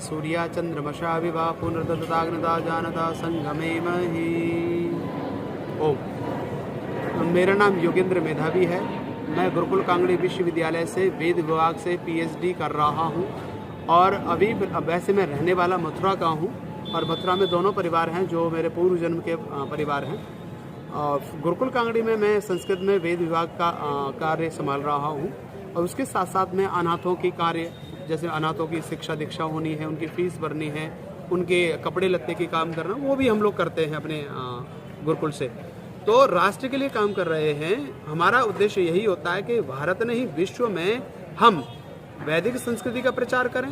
सूर्या चंद्रमशा विवा पुनर्दत्ताग्नता जानता संगमे मही। ओम। मेरा नाम योगेंद्र मेधावी है। मैं गुरुकुल कांगड़ी विश्वविद्यालय से वेद विभाग से पीएचडी कर रहा हूँ और अभी वैसे मैं रहने वाला मथुरा का हूँ और मथुरा में दोनों परिवार हैं जो मेरे पूर्व जन्म के परिवार हैं। गुरुकुल कांगड़ी में मैं संस्कृत में वेद विभाग का कार्य संभाल रहा हूँ और उसके साथ साथ में अनाथों की कार्य, जैसे अनाथों की शिक्षा दीक्षा होनी है, उनकी फीस भरनी है, उनके कपड़े लत्ते की काम करना, वो भी हम लोग करते हैं अपने गुरुकुल से। तो राष्ट्र के लिए काम कर रहे हैं। हमारा उद्देश्य यही होता है कि भारत नहीं विश्व में हम वैदिक संस्कृति का प्रचार करें,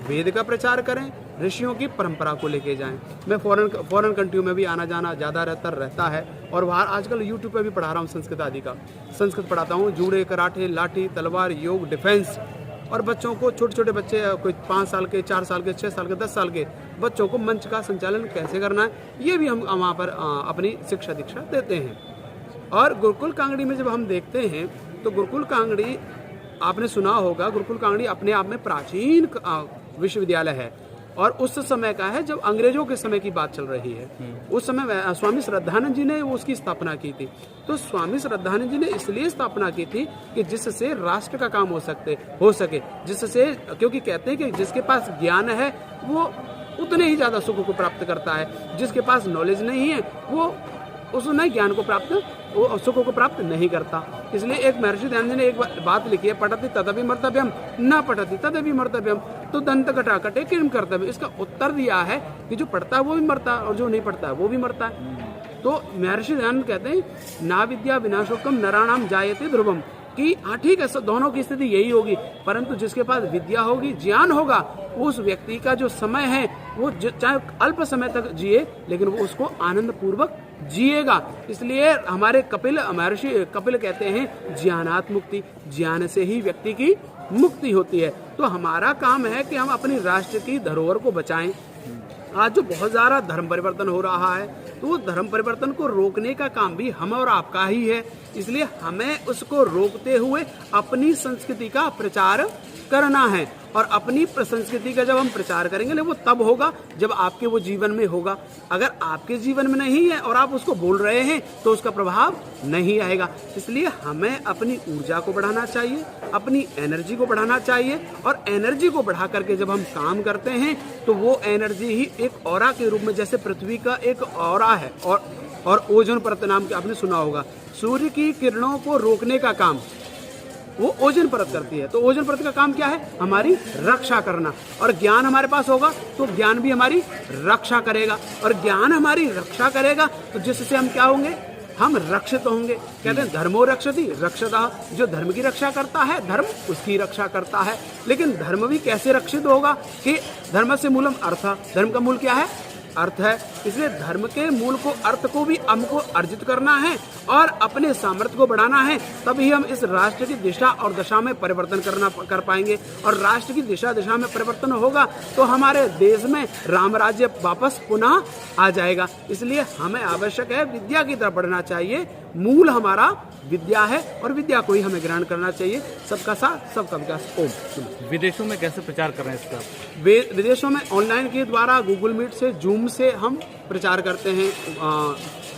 वेद का प्रचार करें, ऋषियों की परंपरा को लेके जाएं। मैं फॉरेन कंट्रियों में भी आना जाना ज़्यादातर रहता है और वहाँ आजकल यूट्यूब पे भी पढ़ा रहा हूँ संस्कृत आदि का। संस्कृत पढ़ाता हूँ, जूड़े, कराटे, लाठी, तलवार, योग, डिफेंस, और बच्चों को, छोटे छोटे बच्चे, कोई 5 साल के, 4 साल के, 6 साल के, 10 साल के बच्चों को मंच का संचालन कैसे करना है, ये भी हम वहाँ पर अपनी शिक्षा दीक्षा देते हैं। और गुरुकुल कांगड़ी में जब हम देखते हैं तो गुरुकुल कांगड़ी, आपने सुना होगा, गुरुकुल कांगड़ी अपने आप में प्राचीन विश्वविद्यालय है और उस समय का है जब अंग्रेजों के समय की बात चल रही है। उस समय स्वामी श्रद्धानंद जी ने उसकी स्थापना की थी। तो स्वामी श्रद्धानंद जी ने इसलिए स्थापना की थी कि जिससे राष्ट्र का काम हो सके, जिससे, क्योंकि कहते हैं कि जिसके पास ज्ञान है वो उतने ही ज्यादा सुख को प्राप्त करता है, जिसके पास नॉलेज नहीं है वो उसने ज्ञान को प्राप्त, वो सुख को प्राप्त नहीं करता। इसलिए एक महर्षि दयानंद जी ने एक बात लिखी है, पठति तदपि मर्तव्यम, न पठति तदपि मर्तव्यम, तो दंत कटा कटे किम कर्तव्य। इसका उत्तर दिया है कि जो पढ़ता है वो भी मरता है और जो नहीं पढ़ता है वो भी मरता है। तो महर्षि दयानंद कहते हैं ना विद्या विनाशोकम नराणाम जायते ध्रुवम, कि हाँ ठीक है, दोनों की स्थिति यही होगी, परंतु जिसके पास विद्या होगी, ज्ञान होगा, उस व्यक्ति का जो समय है वो चाहे अल्प समय तक जिए लेकिन वो उसको आनंद पूर्वक जिएगा। इसलिए हमारे महर्षि कपिल कहते हैं ज्ञानात् मुक्ति, ज्ञान से ही व्यक्ति की मुक्ति होती है। तो हमारा काम है कि हम अपनी राष्ट्र की धरोहर को बचाएं। आज जो बहुत ज्यादा धर्म परिवर्तन हो रहा है, तो वो धर्म परिवर्तन को रोकने का काम भी हम और आपका ही है। इसलिए हमें उसको रोकते हुए अपनी संस्कृति का प्रचार करना है और अपनी संस्कृति का जब हम प्रचार करेंगे वो तब होगा जब आपके वो जीवन में होगा। अगर आपके जीवन में नहीं है और आप उसको बोल रहे हैं तो उसका प्रभाव नहीं आएगा। इसलिए हमें अपनी ऊर्जा को बढ़ाना चाहिए, अपनी एनर्जी को बढ़ाना चाहिए और एनर्जी को बढ़ा करके जब हम काम करते हैं तो वो एनर्जी ही एक ऑरा के रूप में, जैसे पृथ्वी का एक ऑरा है और ओजोन परत नाम के आपने सुना होगा, सूर्य की किरणों को रोकने का काम वो ओजोन परत करती है। तो ओजोन परत का काम क्या है? हमारी रक्षा करना। और ज्ञान हमारे पास होगा तो ज्ञान भी हमारी रक्षा करेगा और ज्ञान हमारी रक्षा करेगा तो जिससे हम क्या होंगे? हम रक्षित होंगे। कहते हैं धर्मो रक्षति रक्षतः, जो धर्म की रक्षा करता है धर्म उसकी रक्षा करता है। लेकिन धर्म भी कैसे रक्षित होगा कि धर्म से मूलम अर्थ, धर्म का मूल क्या है? अर्थ है। इसलिए धर्म के मूल को, अर्थ को भी हमको अर्जित करना है और अपने सामर्थ्य को बढ़ाना है, तभी हम इस राष्ट्र की दिशा और दशा में परिवर्तन कर पाएंगे। और राष्ट्र की दिशा दशा में परिवर्तन होगा तो हमारे देश में राम राज्य वापस पुनः आ जाएगा। इसलिए हमें आवश्यक है विद्या की तरफ बढ़ना चाहिए। मूल हमारा विद्या है और विद्या को ही हमें ग्रहण करना चाहिए। सबका साथ सबका विकास। ओम। विदेशों में कैसे प्रचार कर रहे हैं इसका? विदेशों में ऑनलाइन के द्वारा गूगल मीट से, जूम से हम प्रचार करते हैं,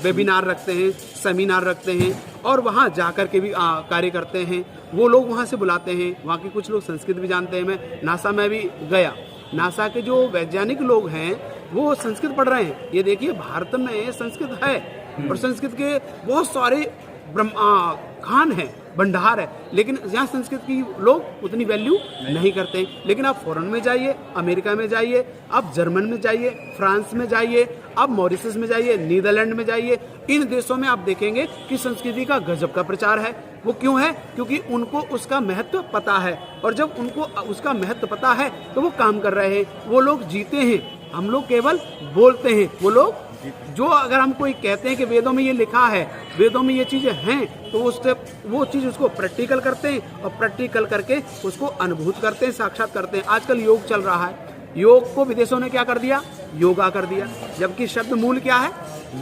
वेबिनार रखते हैं, सेमिनार रखते हैं और वहाँ जाकर के भी कार्य करते हैं। वो लोग वहाँ से बुलाते हैं, वहाँ के कुछ लोग संस्कृत भी जानते हैं। मैं नासा में भी गया, नासा के जो वैज्ञानिक लोग हैं वो संस्कृत पढ़ रहे हैं। ये देखिए भारत में संस्कृत है और संस्कृत के बहुत सारे खान है, भंडार है, लेकिन यहाँ संस्कृत की लोग उतनी वैल्यू नहीं करते। लेकिन आप फॉरेन में जाइए, अमेरिका में जाइए, आप जर्मन में जाइए, फ्रांस में जाइए, आप मॉरिशस में जाइए, नीदरलैंड में जाइए, इन देशों में आप देखेंगे कि संस्कृति का गजब का प्रचार है। वो क्यों है? क्योंकि उनको उसका महत्व पता है और जब उनको उसका महत्व पता है तो वो काम कर रहे हैं। वो लोग जीते हैं, हम लोग केवल बोलते हैं। वो लोग जो, अगर हम कोई कहते हैं कि वेदों में ये लिखा है, वेदों में ये चीजें हैं, तो उससे वो चीज उसको प्रैक्टिकल करते हैं और प्रैक्टिकल करके उसको अनुभूत करते हैं, साक्षात करते हैं। आजकल योग चल रहा है, योग को विदेशों ने क्या कर दिया? योगा कर दिया, जबकि शब्द मूल क्या है?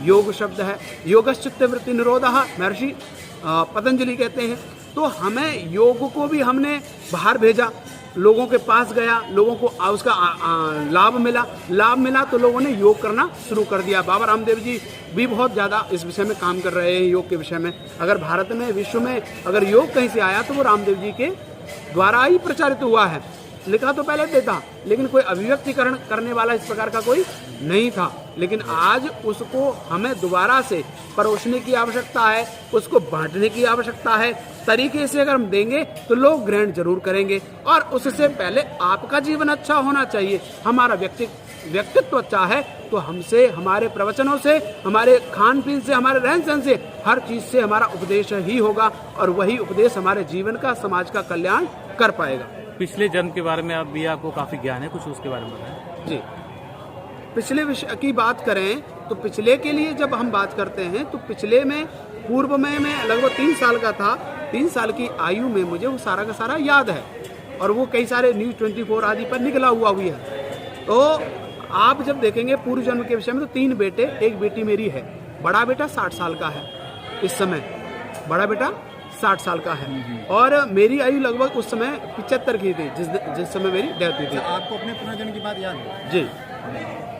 योग शब्द है। योगश्चित्त वृत्ति निरोधः महर्षि पतंजलि कहते हैं। तो हमें योग को भी हमने बाहर भेजा, लोगों के पास गया, लोगों को उसका लाभ मिला तो लोगों ने योग करना शुरू कर दिया। बाबा रामदेव जी भी बहुत ज़्यादा इस विषय में काम कर रहे हैं, योग के विषय में। अगर भारत में, विश्व में अगर योग कहीं से आया तो वो रामदेव जी के द्वारा ही प्रचारित हुआ है। लिखा तो पहले से था, लेकिन कोई अभिव्यक्तिकरण करने वाला इस प्रकार का कोई नहीं था। लेकिन आज उसको हमें दोबारा से परोसने की आवश्यकता है, उसको बांटने की आवश्यकता है। तरीके से अगर हम देंगे तो लोग ग्रहण जरूर करेंगे, और उससे पहले आपका जीवन अच्छा होना चाहिए। हमारा व्यक्तित्व अच्छा है तो हमसे, हमारे प्रवचनों से, हमारे खान पीन से, हमारे रहन सहन से, हर चीज से हमारा उपदेश ही होगा, और वही उपदेश हमारे जीवन का, समाज का कल्याण कर पाएगा। पिछले जन्म के बारे में भी आपको काफी ज्ञान है, कुछ उसके बारे में बताएं। जी, पिछले विषय की बात करें तो पिछले के लिए जब हम बात करते हैं तो पिछले में, पूर्व में मैं लगभग 3 साल का था। 3 साल की आयु में मुझे वो सारा का सारा याद है, और वो कई सारे न्यूज़ 24 आदि पर निकला हुआ भी है। तो आप जब देखेंगे पूर्व जन्म के विषय में, तो 3 बेटे, 1 बेटी मेरी है। बड़ा बेटा 60 साल का है इस समय, बड़ा बेटा 60 साल का है, और मेरी आयु लगभग उस समय 75 की थी जिस समय मेरी डेथ हुई थी। आपको अपने पुनर्जन्म की बात याद है? जी।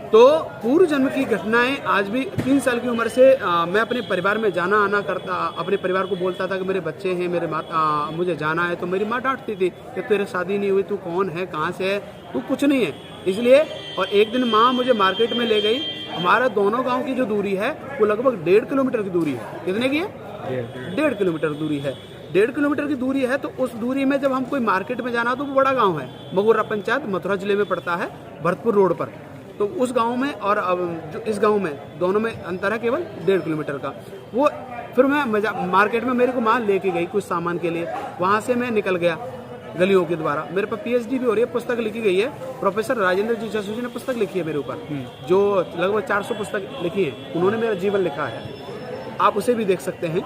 तो पूर्व जन्म की घटनाएं आज भी, 3 साल की उम्र से मैं अपने परिवार में जाना आना करता, अपने परिवार को बोलता था कि मेरे बच्चे हैं, मेरे मुझे जाना है, तो मेरी माँ डांटती थी कि तेरे शादी नहीं हुई, तू कौन है, कहाँ से है, तू कुछ नहीं है। इसलिए, और एक दिन माँ मुझे मार्केट में ले गई। हमारे दोनों गांव की जो दूरी है वो लगभग 1.5 किलोमीटर की दूरी है। कितने की है? 1.5 किलोमीटर दूरी है। 1.5 किलोमीटर की दूरी है, तो उस दूरी में जब हम कोई मार्केट में जाना, तो वो बड़ा गांव है, मगोरा पंचायत, मथुरा जिले में पड़ता है, भरतपुर रोड पर। तो उस गांव में और जो इस गांव में, दोनों में अंतर है केवल 1.5 किलोमीटर का। वो फिर मैं मार्केट में, मेरे को माँ लेके गई कुछ सामान के लिए, वहाँ से मैं निकल गया गलियों के द्वारा। मेरे पर PhD भी हो रही है, पुस्तक लिखी गई है, प्रोफेसर राजेंद्र जी जसू जी ने पुस्तक लिखी है मेरे ऊपर, जो लगभग 400 पुस्तक लिखी है, उन्होंने मेरा जीवन लिखा है, आप उसे भी देख सकते हैं।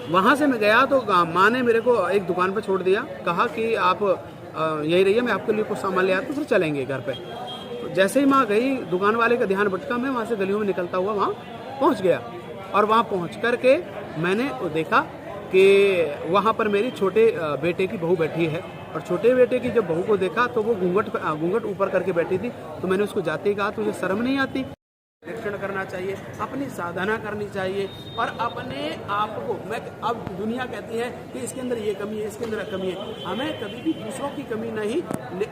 वहाँ से मैं गया तो माँ ने मेरे को एक दुकान पर छोड़ दिया, कहा कि आप यही रहिए, मैं आपके लिए कुछ सामान ले आता, फिर चलेंगे घर पे। तो जैसे ही माँ गई, दुकान वाले का ध्यान भटका, मैं वहाँ से गलियों में निकलता हुआ वहाँ पहुँच गया, और वहाँ पहुँच करके मैंने देखा कि वहाँ पर मेरी छोटे बेटे की बहू बैठी है, और छोटे बेटे की जब बहू को देखा तो वो घूंघट ऊपर करके बैठी थी। तो मैंने उसको जाते ही कहा, तुझे शर्म नहीं आती? निरीक्षण करना चाहिए, अपनी साधना करनी चाहिए, और अपने आप को, मैं अब दुनिया कहती है कि इसके अंदर ये कमी है, इसके अंदर कमी है, हमें कभी भी दूसरों की कमी नहीं,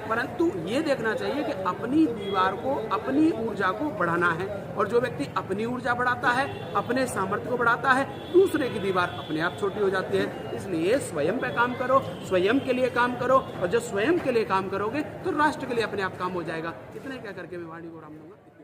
परंतु ये देखना चाहिए कि अपनी दीवार को, अपनी ऊर्जा को बढ़ाना है। और जो व्यक्ति अपनी ऊर्जा बढ़ाता है, अपने सामर्थ्य को बढ़ाता है, दूसरे की दीवार अपने आप छोटी हो जाती है। इसलिए स्वयं पे काम करो, स्वयं के लिए काम करो, और जब स्वयं के लिए काम करोगे तो राष्ट्र के लिए अपने आप काम हो जाएगा। इतने क्या करके मैं वाणी को राम दूंगा।